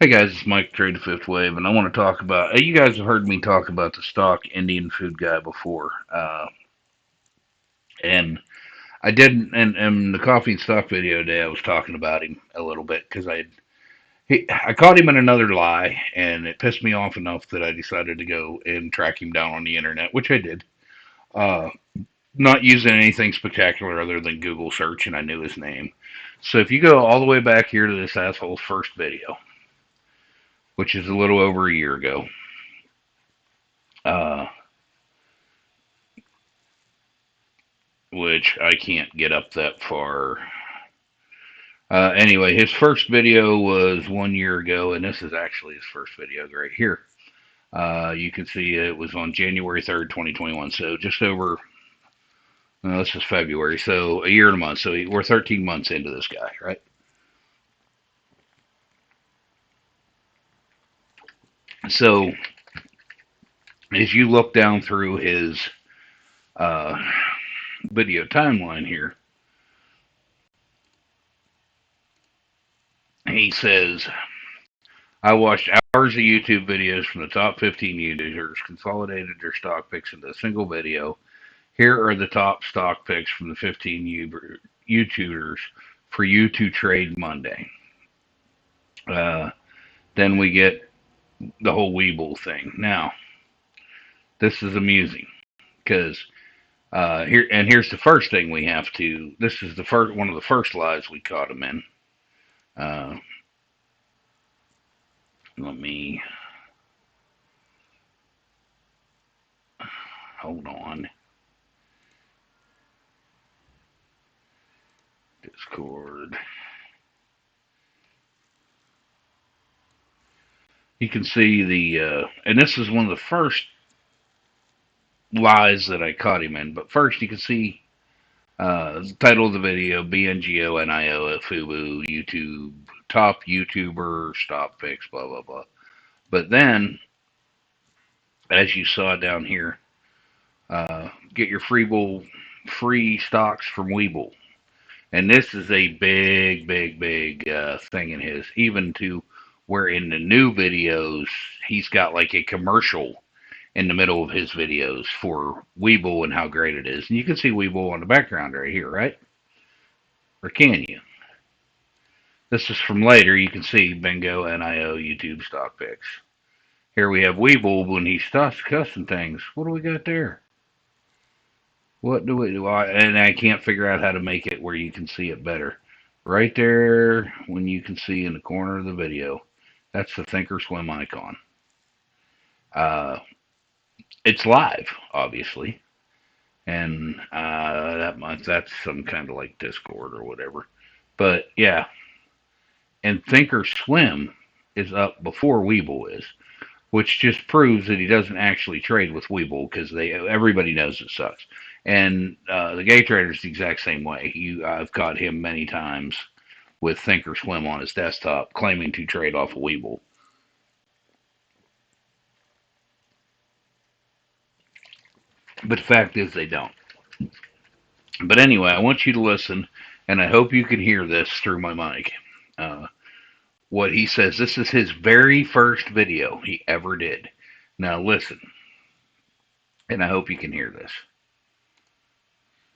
Hey guys, it's Mike Trade the Fifth Wave, and I want to talk about. You guys have heard me talk about the stock Indian food guy before, and I did in the coffee and stock video today. I was talking about him a little bit because I caught him in another lie, and it pissed me off enough that I decided to go and track him down on the internet, which I did. Uh, Not using anything spectacular other than Google search, and I knew his name. So if you go all the way back here to this asshole's first video, which is a little over a year ago. Uh, which I can't get up that far. Anyway, his first video was 1 year ago, and this is actually his first video right here. You can see it was on January 3rd, 2021. So just over, this is February, so a year and a month. So we're 13 months into this guy, right? So as you look down through his uh, video timeline here, he says, I watched hours of YouTube videos from the top 15 users, consolidated their stock picks into a single video. Here are the top stock picks from the 15 YouTubers for you to trade Monday. Uh, then we get the whole Weeble thing. Now, this is amusing because here's the first thing we have to. This is the first one of the first lies we caught him in. Uh, Let me hold on. Discord. You can see and this is one of the first lies that I caught him in. But first, you can see the title of the video: BNGO at Fubu YouTube top YouTuber stop fix blah blah blah. But then, as you saw down here, get your free stocks from Weeble, and this is a big thing in his. Even to where in the new videos he's got like a commercial in the middle of his videos for Weeble and how great it is. And you can see Weeble on the background right here, right? Or can you? This is from later. You can see Bingo, NIO, YouTube stock picks. Here we have Weeble when he starts cussing things. What do we got there? What do we do? And I can't figure out how to make it where you can see it better. Right there, when you can see in the corner of the video, that's the Thinkorswim icon. Uh, it's live, obviously, and that's some kind of like Discord or whatever. But yeah, and Thinkorswim is up before Weeble is, which just proves that he doesn't actually trade with Weeble because everybody knows it sucks. And the gay trader is the exact same way. I've caught him many times with Thinkorswim on his desktop claiming to trade off of Weeble. But the fact is they don't. But anyway, I want you to listen, and I hope you can hear this through my mic. Uh, what he says, this is his very first video he ever did. Now listen, and I hope you can hear this.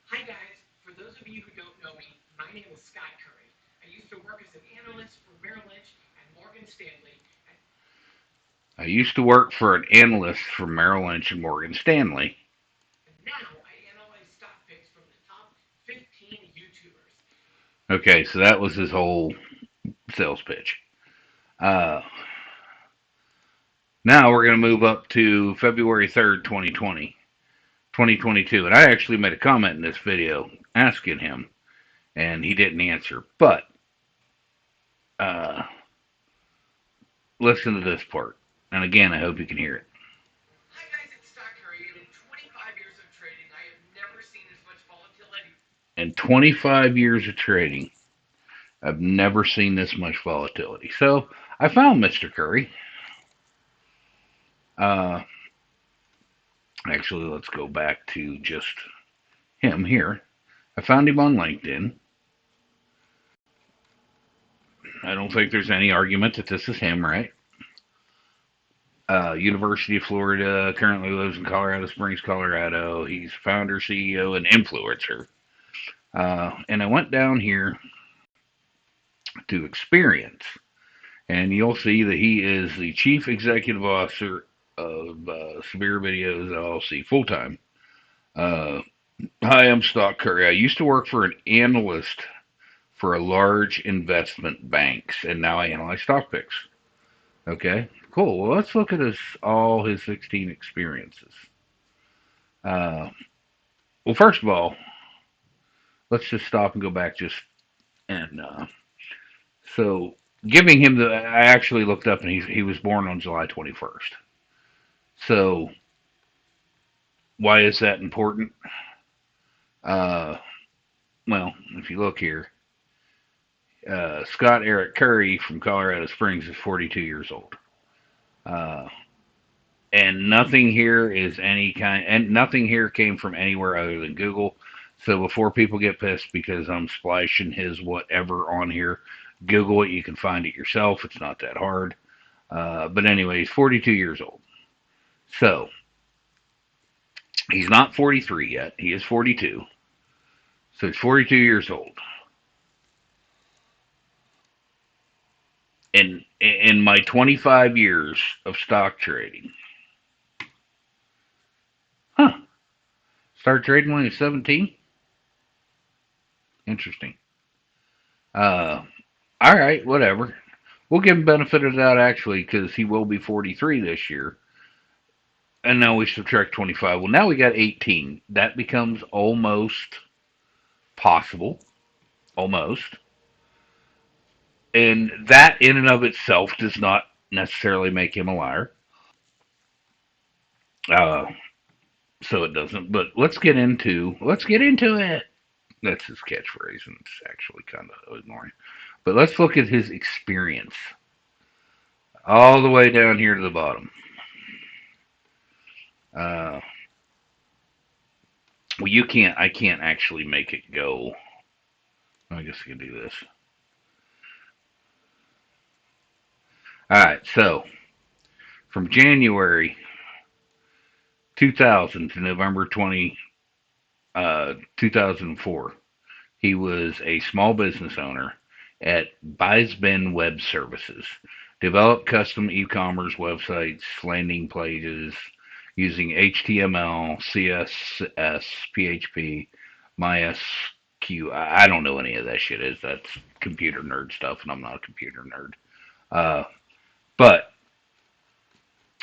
Hi guys, for those of you who don't know me, my name is Scott Curry. I used to work as an analyst for Merrill Lynch and Morgan Stanley. I used to work for an analyst for Merrill Lynch and Morgan Stanley. And now I analyze stock picks from the top 15 YouTubers. Okay, so that was his whole sales pitch. Uh, Now we're going to move up to February 3rd, 2022. And I actually made a comment in this video asking him, and he didn't answer. But uh, listen to this part. And again, I hope you can hear it. Hi guys, it's Scott Curry. In 25 years of trading, I have never seen as much volatility. In 25 years of trading, I've never seen this much volatility. So I found Mr. Curry. Uh, Actually, let's go back to just him here. I found him on LinkedIn. I don't think there's any argument that this is him, right? University of Florida, currently lives in Colorado Springs, Colorado. He's founder, CEO, and influencer. And I went down here to Experience, and you'll see that he is the Chief Executive Officer of Severe Videos LLC full time. Uh, Hi, I'm Stock Curry. I used to work for an analyst for a large investment banks, and now I analyze stock picks. Okay, cool. Well, let's look at all his 16 experiences. Uh, well, first of all, let's just stop and go back and so giving him the. I actually looked up and he was born on July 21st. So why is that important? Uh, well, if you look here, Scott Eric Curry from Colorado Springs is 42 years old. Uh, and nothing here is any kind, and nothing here came from anywhere other than Google. So before people get pissed because I'm splashing his whatever on here, Google it. You can find it yourself. It's not that hard. But anyway, he's 42 years old. So he's not 43 yet. He is 42. So he's 42 years old. In my 25 years of stock trading, huh? Started trading when he was 17. Interesting. Uh, all right, whatever. We'll give him benefit of the doubt actually, because he will be 43 this year. And now we subtract 25. Well, now we got 18. That becomes almost possible. Almost. And that in and of itself does not necessarily make him a liar. Uh, so it doesn't. But let's get into it. That's his catchphrase, and it's actually kind of annoying. But let's look at his experience all the way down here to the bottom. Uh, well, you can't. I can't actually make it go. I guess I can do this. All right. So from January 2000 to November 2004, he was a small business owner at Buysbin Web Services. Developed custom e-commerce websites, landing pages using HTML, CSS, PHP, MySQL. I don't know any of that shit is. That's computer nerd stuff, and I'm not a computer nerd. Uh, but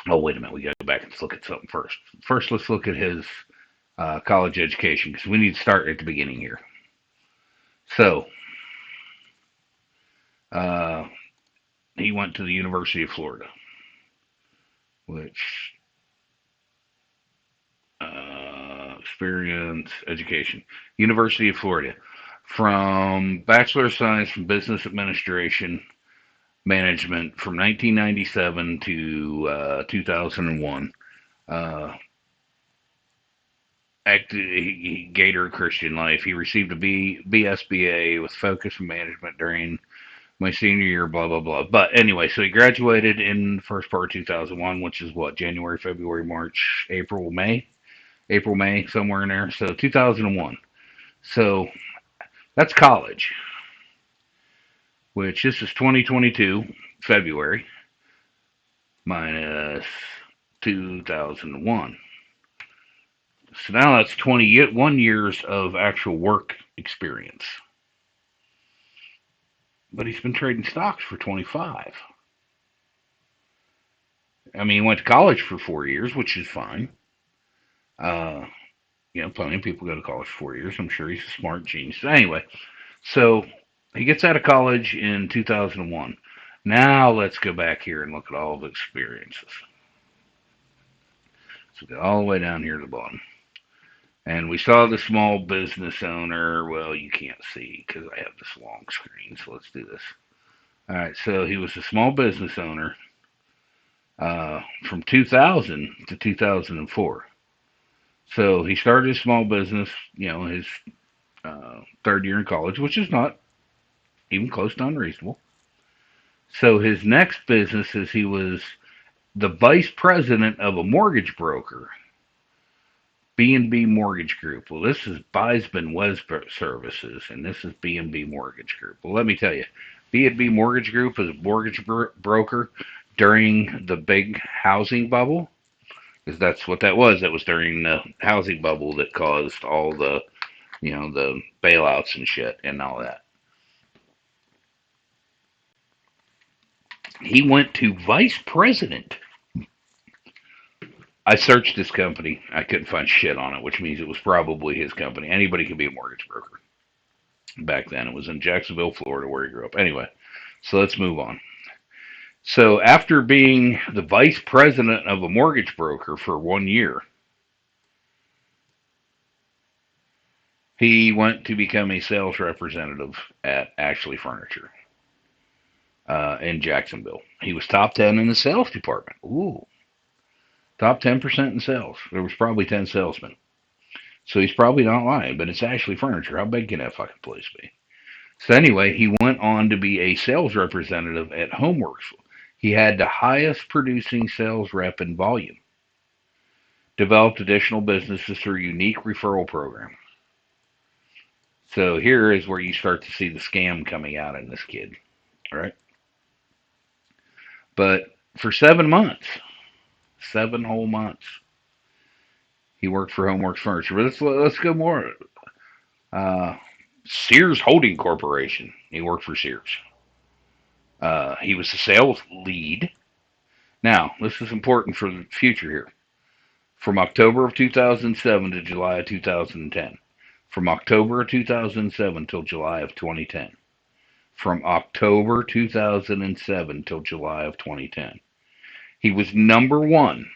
oh, wait a minute, we got to go back and look at something first. First, let's look at his college education because we need to start at the beginning here. So, uh, he went to the University of Florida, which experience education, University of Florida, from Bachelor of Science from Business Administration Management from 1997 to 2001. Uh, Gator Christian Life. He received a BSBA with focus in management during my senior year, blah, blah, blah. But anyway, so he graduated in the first part of 2001, which is what, January, February, March, April, May? April, May, somewhere in there. So 2001. So that's college, which this is 2022, February, minus 2001. So now that's 21 years of actual work experience. But he's been trading stocks for 25. I mean, he went to college for 4 years, which is fine. Uh, plenty of people go to college for 4 years. I'm sure he's a smart genius. Anyway, so he gets out of college in 2001. Now let's go back here and look at all the experiences. So go all the way down here to the bottom. And we saw the small business owner. Well, you can't see because I have this long screen, so let's do this. All right, so he was a small business owner from 2000 to 2004. So he started his small business, his third year in college, which is not even close to unreasonable. So his next business is he was the vice president of a mortgage broker, B&B Mortgage Group. Well, this is Bisman Wes Services, and this is B&B Mortgage Group. Well, let me tell you, B&B Mortgage Group is a mortgage broker during the big housing bubble, because that's what that was. That was during the housing bubble that caused all the, the bailouts and shit and all that. He went to vice president. I searched this company. I couldn't find shit on it, which means it was probably his company. Anybody could be a mortgage broker. Back then, it was in Jacksonville, Florida, where he grew up. Anyway, so let's move on. So after being the vice president of a mortgage broker for 1 year, he went to become a sales representative at Ashley Furniture in Jacksonville. He was top 10 in the sales department. Ooh, top 10% in sales. There was probably 10 salesmen. So he's probably not lying, but it's Ashley Furniture. How big can that fucking place be? So anyway, he went on to be a sales representative at HomeWorks. He had the highest producing sales rep in volume. Developed additional businesses through a unique referral program. So here is where you start to see the scam coming out in this kid, right? But for 7 months, 7 whole months, he worked for HomeWorks Furniture. But let's go more. Uh, Sears Holding Corporation. He worked for Sears. He was the sales lead. Now, this is important for the future here. From October of 2007 to July of 2010. From October of 2007 till July of 2010. From October 2007 till July of 2010. He was number one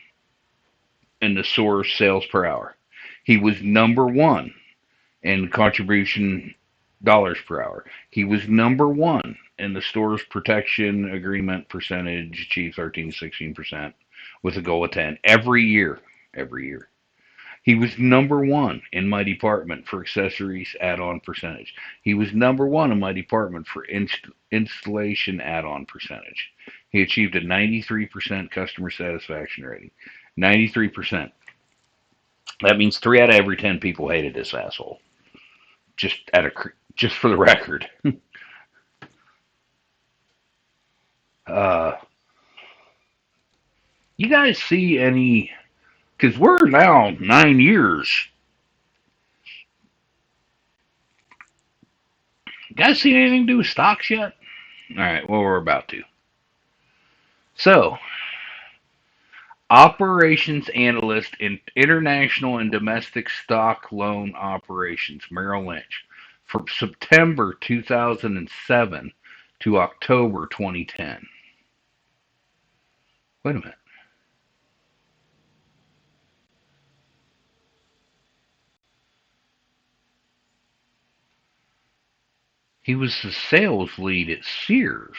in the source sales per hour. He was number one in contribution dollars per hour. He was number one in the store's protection agreement percentage, achieved 13 to 16% with a goal of 10 every year. Every year. He was number one in my department for accessories add-on percentage. He was number one in my department for installation add-on percentage. He achieved a 93% customer satisfaction rating. 93%. That means 3 out of every 10 people hated this asshole. Just for the record. uh, you guys see any? Because we're now 9 years. You guys see anything to do with stocks yet? All right, well, we're about to. So, operations analyst in international and domestic stock loan operations, Merrill Lynch, from September 2007 to October 2010. Wait a minute. He was the sales lead at Sears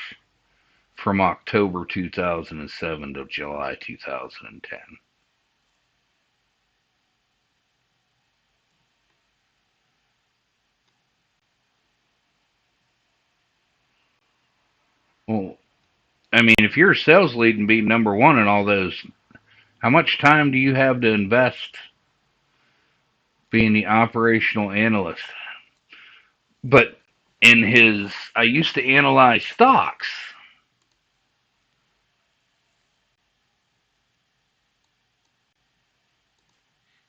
from October 2007 to July 2010. Well, I mean, if you're a sales lead and be number one in all those, how much time do you have to invest being the operational analyst? But in his, I used to analyze stocks.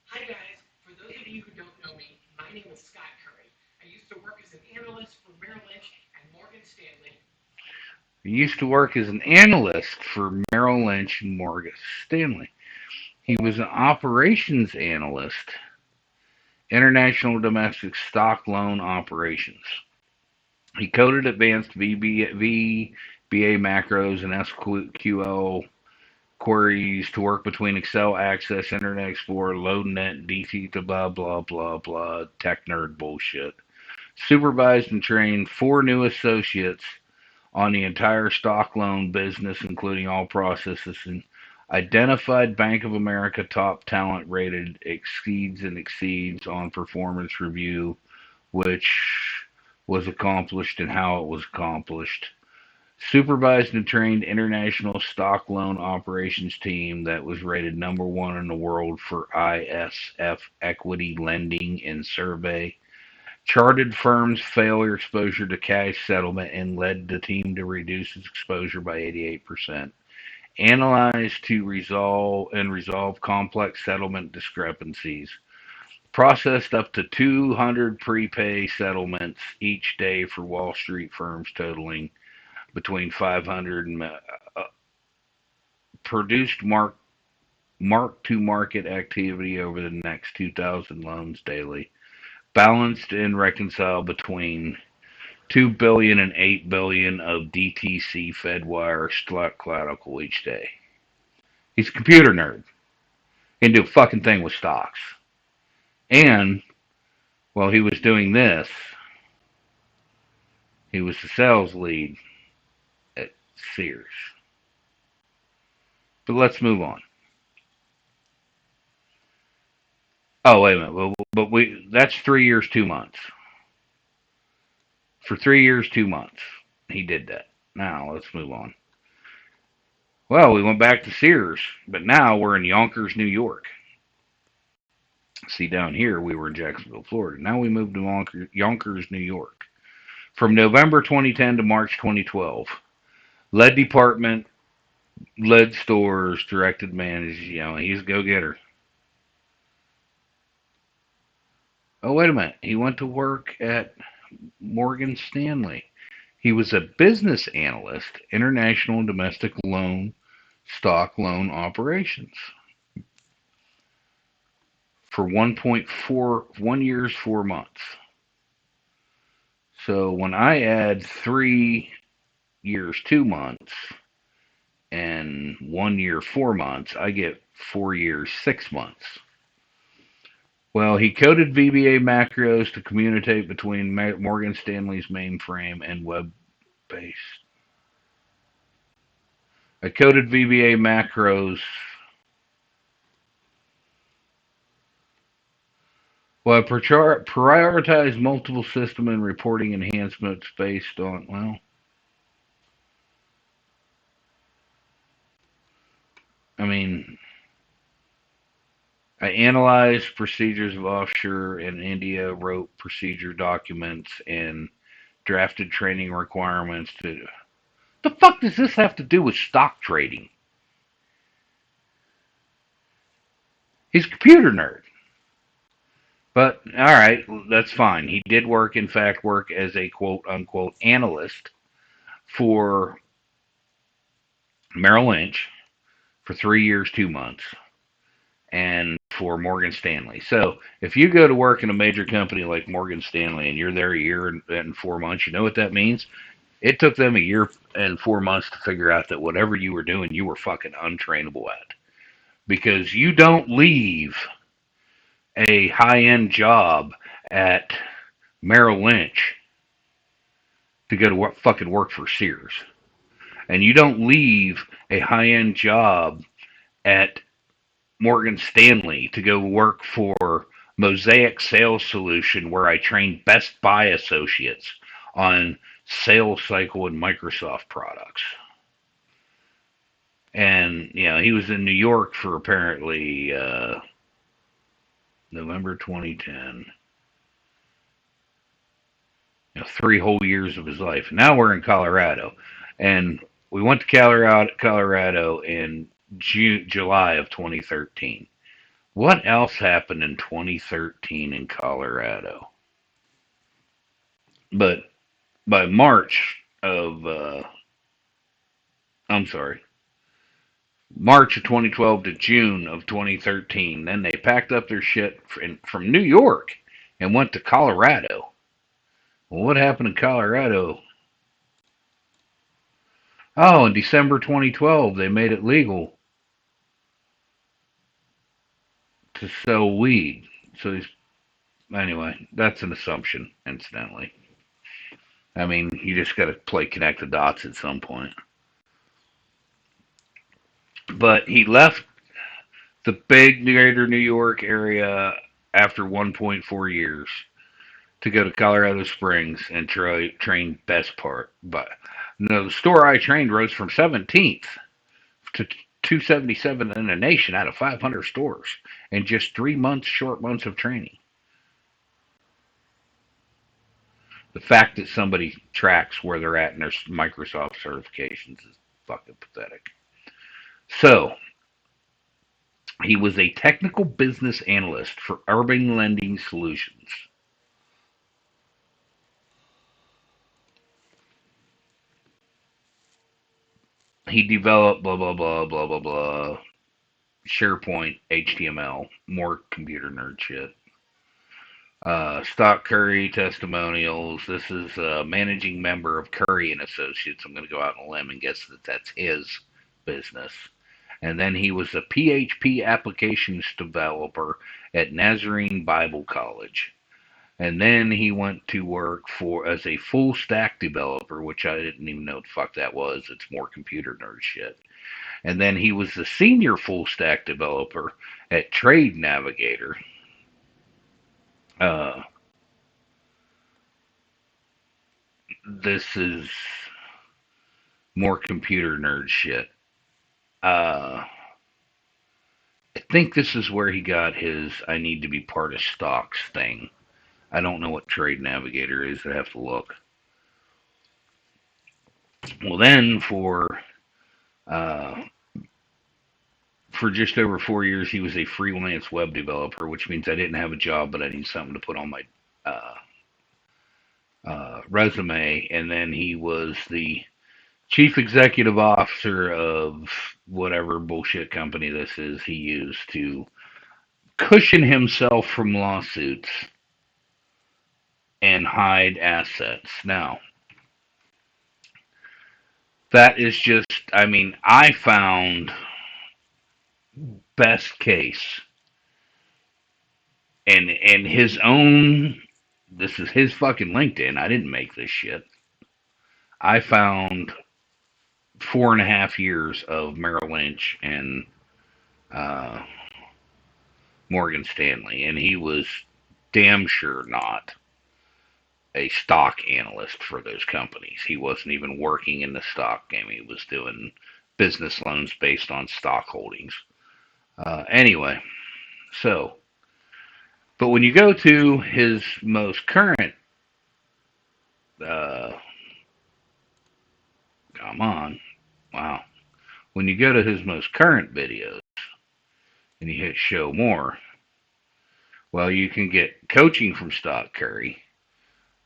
Hi guys, for those of you who don't know me, my name is Scott Curry. I used to work as an analyst for Merrill Lynch and Morgan Stanley. He used to work as an analyst for Merrill Lynch and Morgan Stanley. He was an operations analyst, international domestic stock loan operations. He coded advanced VBA macros and SQL queries to work between Excel, Access, Internet Explorer, LoadNet, DC to blah, blah, blah, blah, tech nerd bullshit. Supervised and trained 4 new associates on the entire stock loan business, including all processes, and identified Bank of America top talent rated exceeds on performance review, which was accomplished and how it was accomplished. Supervised and trained international stock loan operations team that was rated number one in the world for ISF equity lending and survey. Charted firms' failure exposure to cash settlement and led the team to reduce its exposure by 88%. Analyzed to resolve complex settlement discrepancies. Processed up to 200 prepay settlements each day for Wall Street firms totaling between 500 and produced mark-to-market activity over the next 2,000 loans daily, balanced and reconciled between 2 billion and 8 billion of DTC Fedwire stock collateral each day. He's a computer nerd. He can do a fucking thing with stocks. And while he was doing this, he was the sales lead at Sears. But let's move on. Oh, wait a minute. But that's 3 years, 2 months. For 3 years, 2 months, he did that. Now, let's move on. Well, we went back to Sears, but now we're in Yonkers, New York. See, down here, we were in Jacksonville, Florida. Now we moved to Yonkers, New York. From November 2010 to March 2012. Led department, led stores, directed managers. He's a go-getter. Oh, wait a minute. He went to work at Morgan Stanley. He was a business analyst, international and domestic stock loan operations for 1 years, 4 months. So when I add 3 years, 2 months, and 1 year, 4 months, I get 4 years, 6 months. Well, he coded VBA macros to communicate between Morgan Stanley's mainframe and web-based. I coded VBA macros. Well, I prioritize multiple system and reporting enhancements based on, well, I mean, I analyzed procedures of offshore and India, wrote procedure documents, and drafted training requirements to. The fuck does this have to do with stock trading? He's a computer nerd. But, alright, that's fine. He did in fact, work as a quote unquote analyst for Merrill Lynch for 3 years, 2 months, and for Morgan Stanley. So if you go to work in a major company like Morgan Stanley and you're there a year and 4 months, you know what that means? It took them a year and 4 months to figure out that whatever you were doing, you were fucking untrainable at. Because you don't leave a high-end job at Merrill Lynch to go to fucking work for Sears. And you don't leave a high-end job at Morgan Stanley to go work for Mosaic Sales Solution, where I train Best Buy associates on sales cycle and Microsoft products. And, he was in New York for apparently November 2010. 3 whole years of his life. Now we're in Colorado. And we went to Colorado in July of 2013. What else happened in 2013 in Colorado? But by March of, March of 2012 to June of 2013, then they packed up their shit from New York and went to Colorado. Well, what happened in Colorado? Oh, in December 2012, they made it legal to sell weed. So anyway, that's an assumption, incidentally. I mean, you just got to connect the dots at some point. But he left the big greater New York area after 1.4 years to go to Colorado Springs and train Best Part. But No, the store I trained rose from 17th to 277 in the nation out of 500 stores in just 3 months, short months of training. The fact that somebody tracks where they're at in their Microsoft certifications is fucking pathetic. So, he was a technical business analyst for Urban Lending Solutions. He developed blah, blah, blah, blah, blah, blah, SharePoint, HTML, more computer nerd shit. Stock Curry testimonials. This is a managing member of Curry and Associates. I'm going to go out on a limb and guess that that's his business. And then he was a PHP applications developer at Nazarene Bible College. And then he went to work for as a full stack developer, which I didn't even know what the fuck that was. It's more computer nerd shit. And then he was the senior full stack developer at Trade Navigator. Uh, this is more computer nerd shit. I think this is where he got his I need to be part of stocks thing. I don't know what Trade Navigator is. I have to look. Well, then uh, for just over 4 years, he was a freelance web developer, which means I didn't have a job, but I need something to put on my uh, resume. And then he was the chief executive officer of whatever bullshit company this is he used to cushion himself from lawsuits and hide assets. Now, that is just, I mean, I found best case and his own, this is his fucking LinkedIn. I didn't make this shit. I found 4.5 years of Merrill Lynch and uh, Morgan Stanley, and he was damn sure not a stock analyst for those companies. He wasn't even working in the stock game. He was doing business loans based on stock holdings. Anyway, so, but when you go to his most current, uh, come on, wow. When you go to his most current videos and you hit show more, well, you can get coaching from Stock Curry.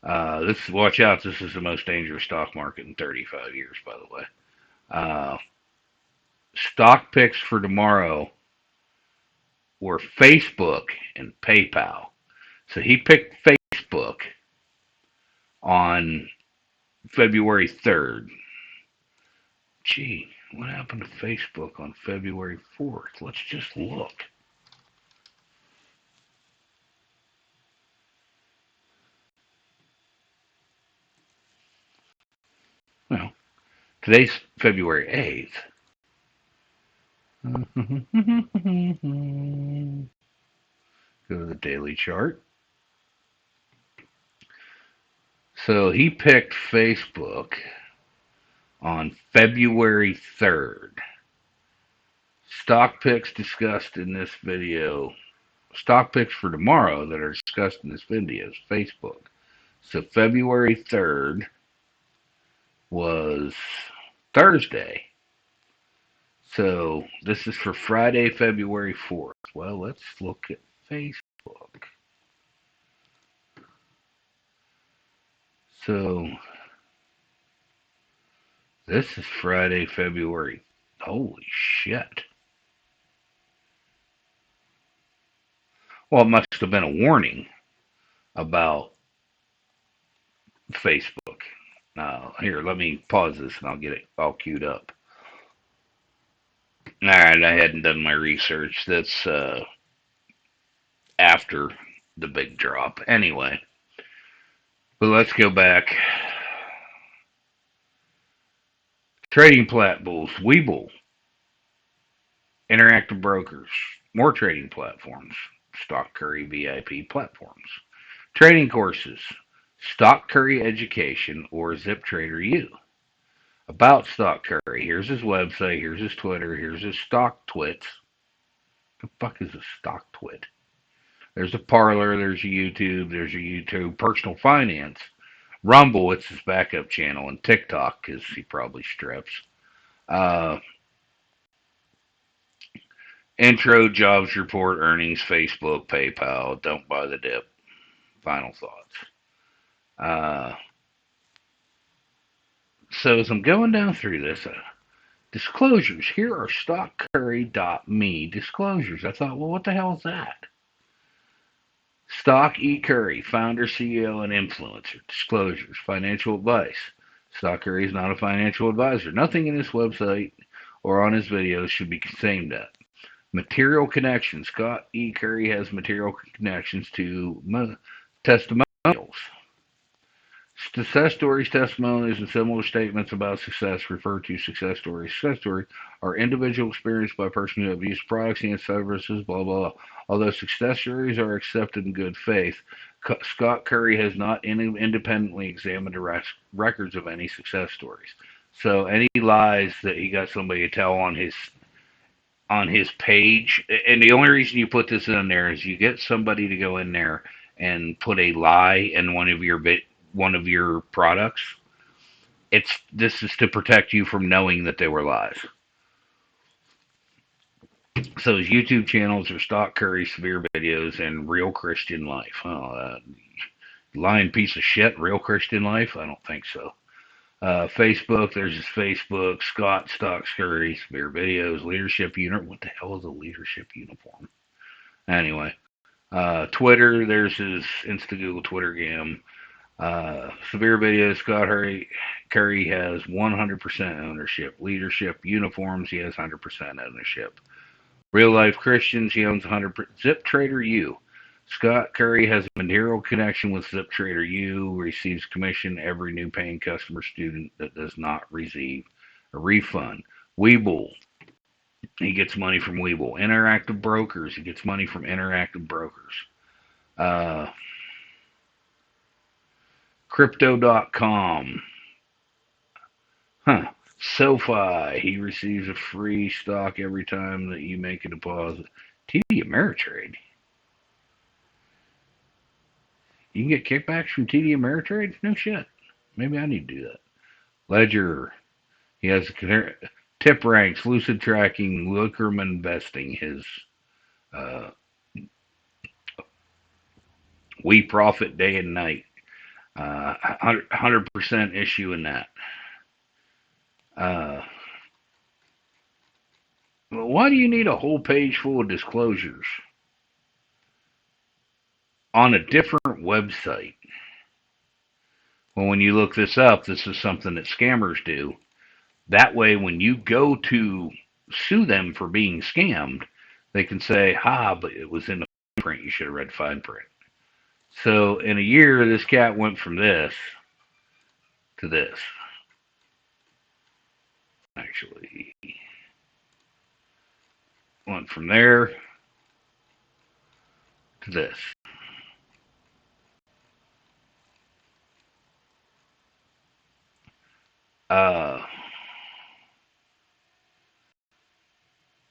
This watch out. This is the most dangerous stock market in 35 years, by the way. Uh, Stock picks for tomorrow were Facebook and PayPal. So he picked Facebook on February 3rd. Gee, what happened to Facebook on February 4th? Let's just look. Well, today's February 8th. Go to the daily chart. So he picked Facebook on February 3rd. Stock picks discussed in this video, stock picks for tomorrow that are discussed in this video is Facebook. So February 3rd was Thursday. So this is for Friday, February 4th. Well, let's look at Facebook. So this is Friday, February. Holy shit. Well, it must have been a warning about Facebook. Here, let me pause this and I'll get it all queued up. All right, I hadn't done my research. That's after the big drop. Anyway, but let's go back. Trading platforms, Webull, Interactive Brokers, more trading platforms, Stock Curry VIP platforms, trading courses, Stock Curry Education, or Zip Trader U. About Stock Curry. Here's his website. Here's his Twitter. Here's his stock twits. The fuck is a stock twit? There's a Parlor. There's a YouTube. There's a YouTube personal finance. Rumble, it's his backup channel, and TikTok, because he probably strips. Uh, Intro, jobs report, earnings, Facebook, PayPal, don't buy the dip. Final thoughts. Uh, so as I'm going down through this, disclosures. Here are stockcurry.me disclosures. I thought, well, what the hell is that? Stock E. Curry, founder, CEO, and influencer. Disclosures. Financial advice. Stock Curry is not a financial advisor. Nothing in his website or on his videos should be aimed at. Material connections. Scott E. Curry has material connections to testimonials. Success stories, testimonies, and similar statements about success refer to success stories. Success stories are individual experience by a person who have used products and services, blah, blah, blah. Although success stories are accepted in good faith, Scott Curry has not independently examined the records of any success stories. So any lies that he got somebody to tell on his page, and the only reason you put this in there is you get somebody to go in there and put a lie in one of your products. This is to protect you from knowing that they were lies. So his YouTube channels are Stock Curry, Severe Videos, and Real Christian Life. Oh, lying piece of shit, Real Christian Life? I don't think so. Facebook, there's his Facebook, Scott Stocks Curry, Severe Videos, Leadership Unit. What the hell is a leadership uniform? Anyway, Twitter, there's his Insta Google Twitter gam. Severe Videos, Scott Curry has 100% ownership. Leadership Uniforms, he has 100% ownership. Real Life Christians, he owns 100%. Zip Trader U. Scott Curry has a material connection with Zip Trader U, receives commission every new paying customer student that does not receive a refund. Webull, he gets money from Webull. Interactive Brokers, he gets money from Interactive Brokers. Crypto.com. SoFi, he receives a free stock every time that you make a deposit. TD Ameritrade. You can get kickbacks from TD Ameritrade? No shit. Maybe I need to do that. Ledger. He has tip ranks, lucid tracking, Lookerman investing. His we profit day and night. 100% issue in that. Why do you need a whole page full of disclosures on a different website? Well, when you look this up, this is something that scammers do. That way, when you go to sue them for being scammed, they can say, but it was in the fine print. You should have read fine print. So in a year, this cat went from this to this. Actually, went from there to this.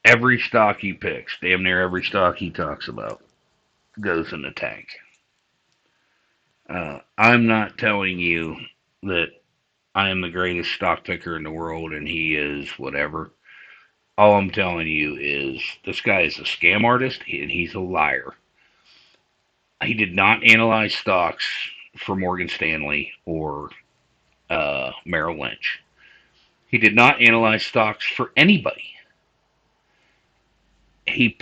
Every stock he picks, damn near every stock he talks about, goes in the tank. I'm not telling you that I am the greatest stock picker in the world and he is whatever. All I'm telling you is this guy is a scam artist and he's a liar. He did not analyze stocks for Morgan Stanley or Merrill Lynch. He did not analyze stocks for anybody. He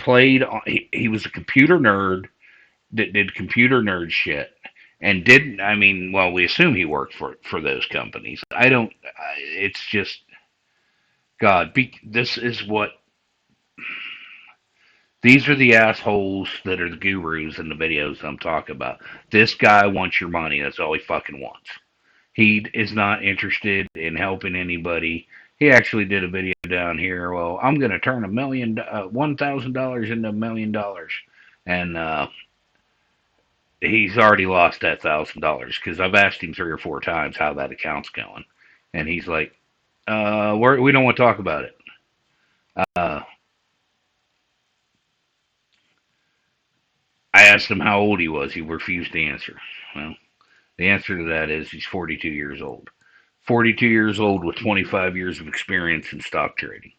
was a computer nerd that did computer nerd shit and didn't, we assume he worked for those companies. It's just, God, these are the assholes that are the gurus in the videos I'm talking about. This guy wants your money. That's all he fucking wants. He is not interested in helping anybody. He actually did a video down here. Well, I'm going to turn $1,000 into $1 million. And he's already lost that $1,000 because I've asked him 3 or 4 times how that account's going. And he's like, We don't want to talk about it. Uh, I asked him how old he was. He refused to answer. Well, the answer to that is he's 42 years old. 42 years old with 25 years of experience in stock trading.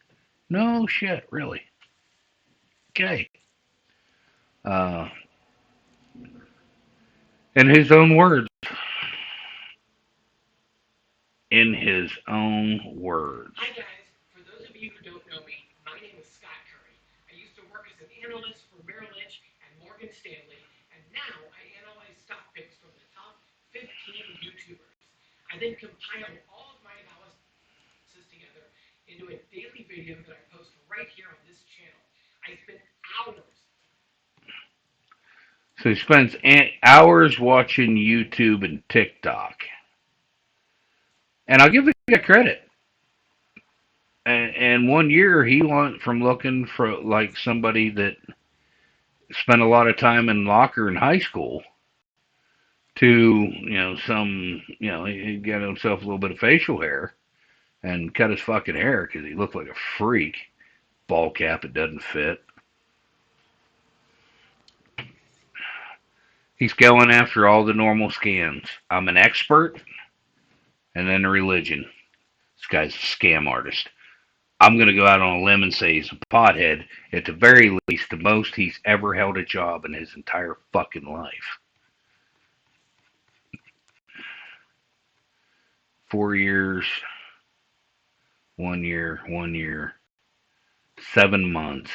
No shit, really. Okay. Uh, in his own words, in his own words. Hi guys, for those of you who don't know me, my name is Scott Curry. I used to work as an analyst for Merrill Lynch and Morgan Stanley, and now I analyze stock picks from the top 15 YouTubers. I then compile all of my analysis together into a daily video that I post right here on this channel. I spend hours. So he spends hours watching YouTube and TikTok. And I'll give the guy credit. And 1 year he went from looking for like somebody that spent a lot of time in locker in high school to, he got himself a little bit of facial hair and cut his fucking hair because he looked like a freak. Ball cap, it doesn't fit. He's going after all the normal scams. I'm an expert, and then a religion. This guy's a scam artist. I'm going to go out on a limb and say he's a pothead. At the very least, the most he's ever held a job in his entire fucking life. 4 years, 1 year, 7 months,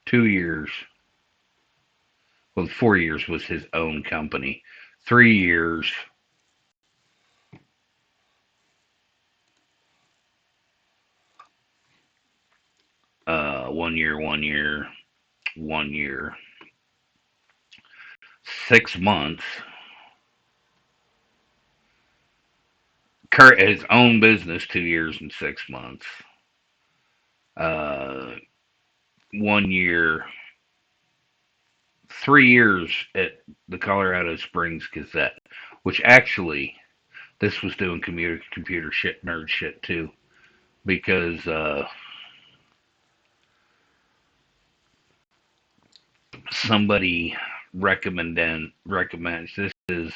2 years. Well, 4 years was his own company. 3 years. 1 year, 1 year, 1 year. 6 months. His own business, 2 years and 6 months. 1 year. 3 years at the Colorado Springs Gazette, which actually, this was doing computer shit, nerd shit too, because somebody recommends this is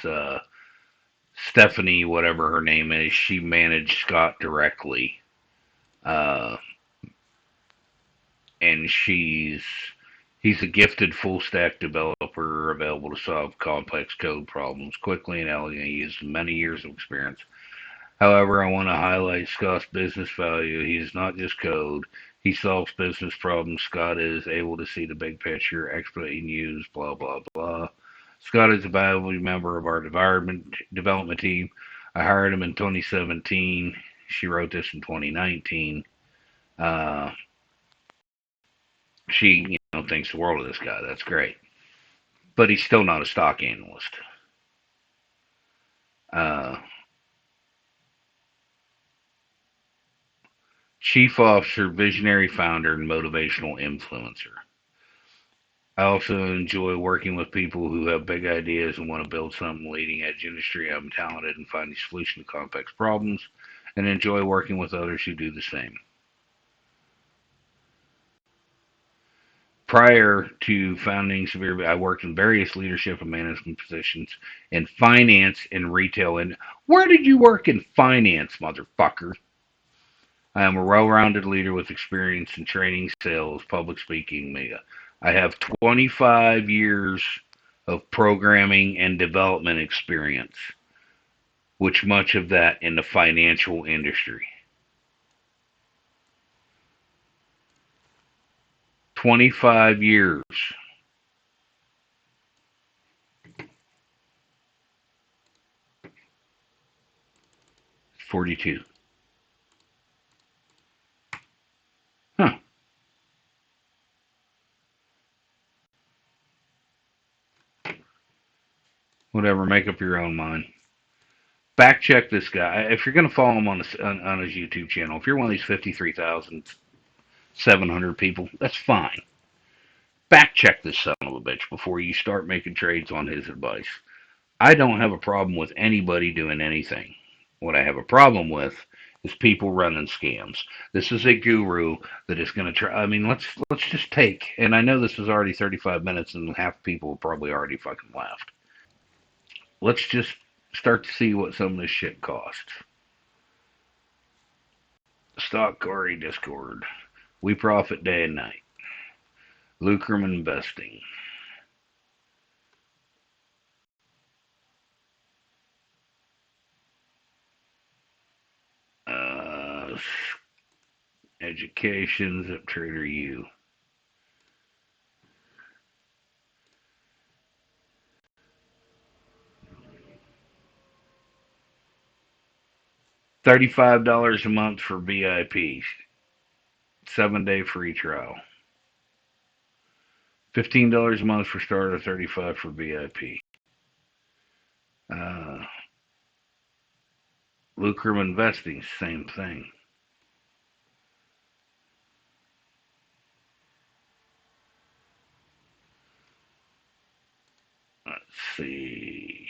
Stephanie, whatever her name is. She managed Scott directly, uh, and he's a gifted full stack developer available to solve complex code problems quickly and elegantly. He has many years of experience. However, I want to highlight Scott's business value. He is not just code. He solves business problems. Scott is able to see the big picture, explain news, blah, blah, blah. Scott is a valuable member of our development team. I hired him in 2017. She wrote this in 2019. She, thinks the world of this guy. That's great. But he's still not a stock analyst. Chief officer, visionary founder, and motivational influencer. I also enjoy working with people who have big ideas and want to build some leading edge industry. I'm talented in finding solutions to complex problems and enjoy working with others who do the same. Prior to founding Severe, I worked in various leadership and management positions in finance and retail. And where did you work in finance, motherfucker? I am a well-rounded leader with experience in training, sales, public speaking. I have 25 years of programming and development experience, which much of that in the financial industry. 25 years. $42. Huh. Whatever, make up your own mind. Back check this guy. If you're going to follow him on his YouTube channel, if you're one of these 53,700 people, that's fine. Back check this son of a bitch before you start making trades on his advice. I don't have a problem with anybody doing anything. What I have a problem with is people running scams. This is a guru that is going to try. I mean, let's just take. And I know this is already 35 minutes, and half people probably already fucking left. Let's just start to see what some of this shit costs. Stock Corey Discord. We profit day and night. Lucrum investing. Uh, Education, Zip Trader U. $35 a month for VIP. 7-day free trial. $15 a month for starter, $35 for VIP. Uh, Lucrum investing, same thing. Let's see.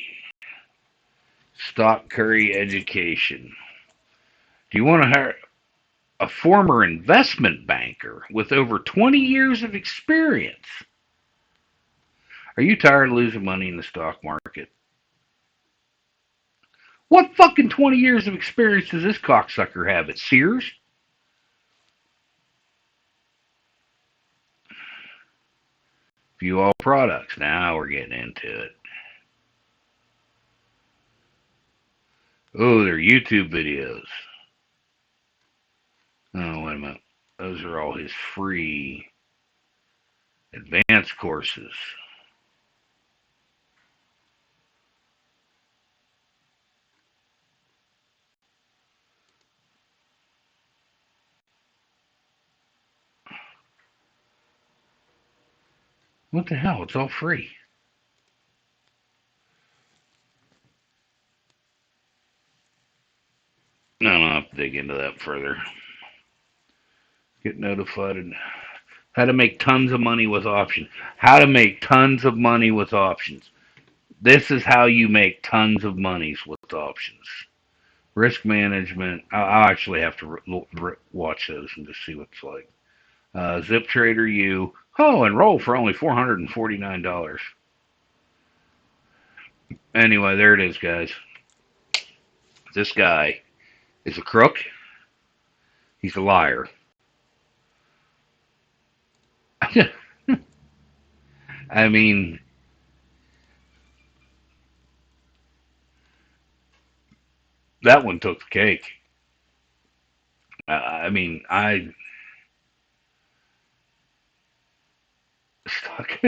Stock Curry Education. Do you want to hire a former investment banker with over 20 years of experience? Are you tired of losing money in the stock market? What fucking 20 years of experience does this cocksucker have at Sears? View all products. Now we're getting into it. Oh, they're YouTube videos. Oh, wait a minute. Those are all his free advanced courses. What the hell? It's all free. No, I'll have to dig into that further. Get notified and how to make tons of money with options. How to make tons of money with options. This is how you make tons of money with options. Risk management. I'll actually have to watch those and just see what it's like. Zip Trader U. Oh, enroll for only $449. Anyway, there it is, guys. This guy is a crook. He's a liar. I mean, that one took the cake. I mean, I stuck.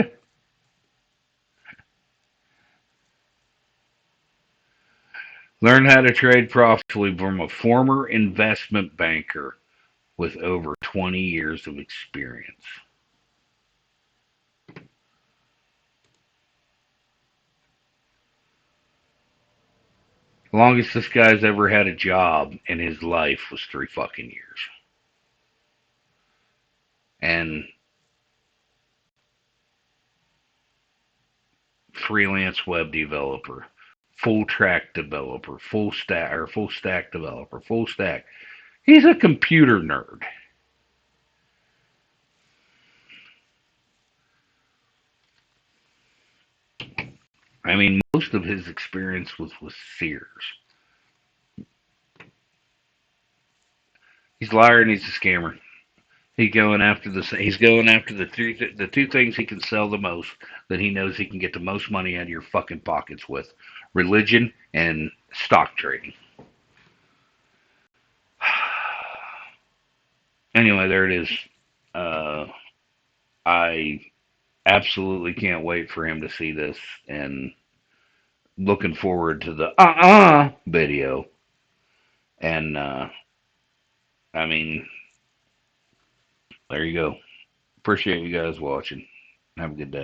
Learn how to trade profitably from a former investment banker with over 20 years of experience. The longest this guy's ever had a job in his life was 3 fucking years. And freelance web developer, full track developer, full stack developer, full stack. He's a computer nerd. I mean, most of his experience was with Sears. He's a liar and he's a scammer. He's going after the two things he can sell the most that he knows he can get the most money out of your fucking pockets with: religion and stock trading. Anyway, there it is. I absolutely can't wait for him to see this, and looking forward to the video. And I mean, there you go. Appreciate you guys watching. Have a good day.